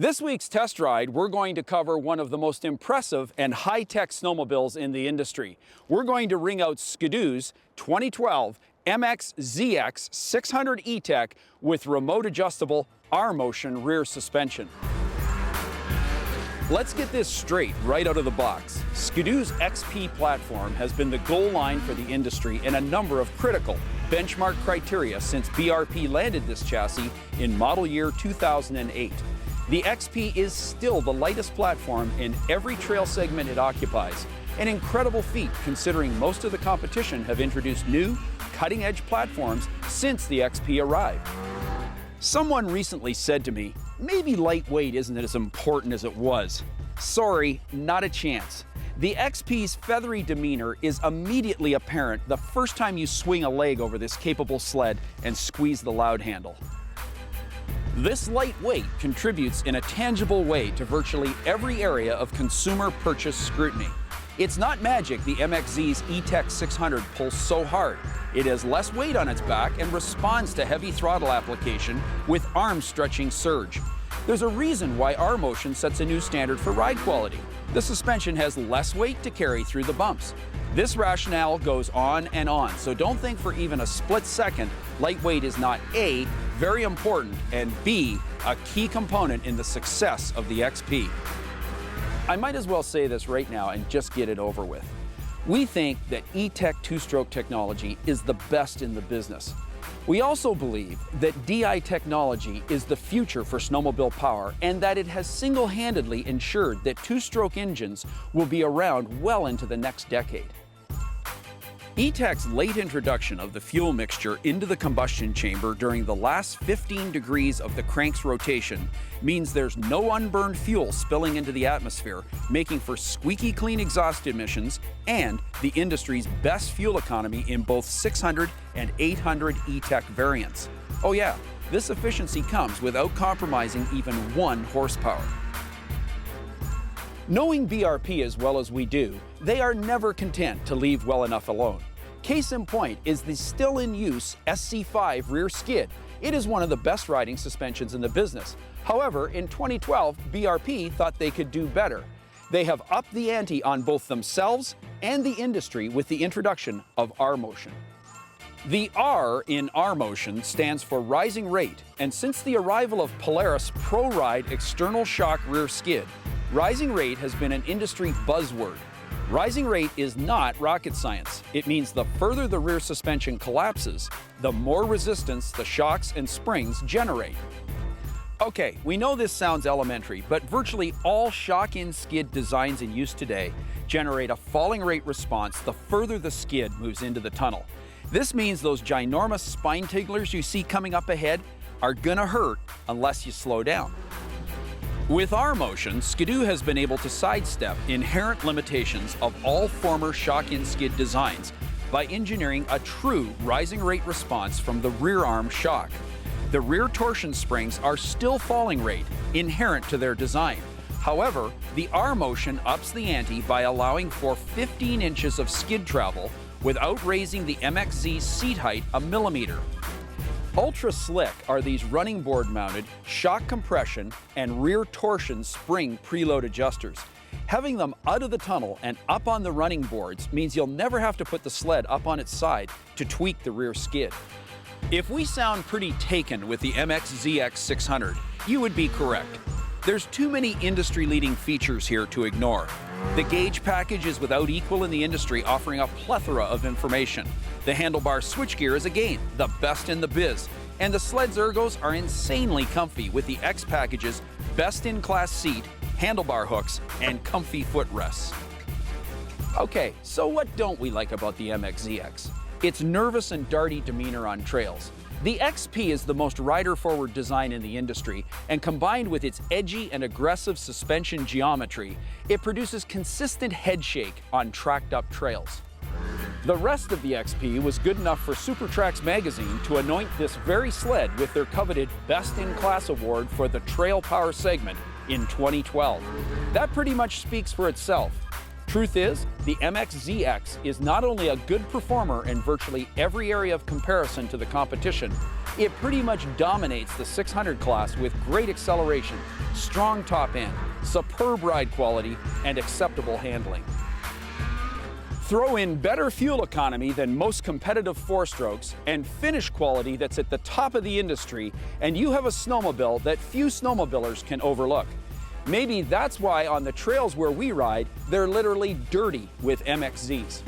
This week's test ride, we're going to cover one of the most impressive and high-tech snowmobiles in the industry. We're going to ring out Ski-Doo's 2012 MXZ X 600 E-TEC with remote adjustable rMotion rear suspension. Let's get this straight right out of the box. Ski-Doo's XP platform has been the goal line for the industry in a number of critical benchmark criteria since BRP landed this chassis in model year 2008. The XP is still the lightest platform in every trail segment it occupies, an incredible feat considering most of the competition have introduced new, cutting-edge platforms since the XP arrived. Someone recently said to me, maybe lightweight isn't as important as it was. Sorry, not a chance. The XP's feathery demeanor is immediately apparent the first time you swing a leg over this capable sled and squeeze the loud handle. This lightweight contributes in a tangible way to virtually every area of consumer purchase scrutiny. It's not magic the MXZ's E-TEC 600 pulls so hard. It has less weight on its back and responds to heavy throttle application with arm-stretching surge. There's a reason why rMotion sets a new standard for ride quality. The suspension has less weight to carry through the bumps. This rationale goes on and on, so don't think for even a split second lightweight is not A, very important, and B, a key component in the success of the XP. I might as well say this right now and just get it over with. We think that E-TEC two-stroke technology is the best in the business. We also believe that DI technology is the future for snowmobile power and that it has single-handedly ensured that two-stroke engines will be around well into the next decade. E-TEC's late introduction of the fuel mixture into the combustion chamber during the last 15 degrees of the crank's rotation means there's no unburned fuel spilling into the atmosphere, making for squeaky clean exhaust emissions and the industry's best fuel economy in both 600 and 800 E-TEC variants. Oh yeah, this efficiency comes without compromising even 1 horsepower. Knowing BRP as well as we do, they are never content to leave well enough alone. Case in point is the still in use SC5 rear skid. It is one of the best riding suspensions in the business. However, in 2012, BRP thought they could do better. They have upped the ante on both themselves and the industry with the introduction of rMotion. The R in rMotion stands for rising rate, and since the arrival of Polaris ProRide external shock rear skid, rising rate has been an industry buzzword. Rising rate is not rocket science. It means the further the rear suspension collapses, the more resistance the shocks and springs generate. Okay, we know this sounds elementary, but virtually all shock-in skid designs in use today generate a falling rate response the further the skid moves into the tunnel. This means those ginormous spine tigglers you see coming up ahead are gonna hurt unless you slow down. With rMotion, Ski-Doo has been able to sidestep inherent limitations of all former shock-in skid designs by engineering a true rising rate response from the rear arm shock. The rear torsion springs are still falling rate, inherent to their design. However, the rMotion ups the ante by allowing for 15 inches of skid travel without raising the MXZ seat height a millimeter. Ultra slick are these running board mounted shock compression and rear torsion spring preload adjusters. Having them out of the tunnel and up on the running boards means you'll never have to put the sled up on its side to tweak the rear skid. If we sound pretty taken with the MXZ X 600, you would be correct. There's too many industry-leading features here to ignore. The gauge package is without equal in the industry, offering a plethora of information. The handlebar switchgear is again the best in the biz, and the sled's ergos are insanely comfy with the X package's best-in-class seat, handlebar hooks, and comfy footrests. Okay, so what don't we like about the MXZ X? Its nervous and darty demeanor on trails. The XP is the most rider-forward design in the industry, and combined with its edgy and aggressive suspension geometry, it produces consistent head shake on tracked-up trails. The rest of the XP was good enough for Supertrax magazine to anoint this very sled with their coveted Best in Class award for the trail power segment in 2012. That pretty much speaks for itself. Truth is, the MXZ X is not only a good performer in virtually every area of comparison to the competition, it pretty much dominates the 600 class with great acceleration, strong top end, superb ride quality, and acceptable handling. Throw in better fuel economy than most competitive four-strokes and finish quality that's at the top of the industry, and you have a snowmobile that few snowmobilers can overlook. Maybe that's why on the trails where we ride, they're literally dirty with MXZs.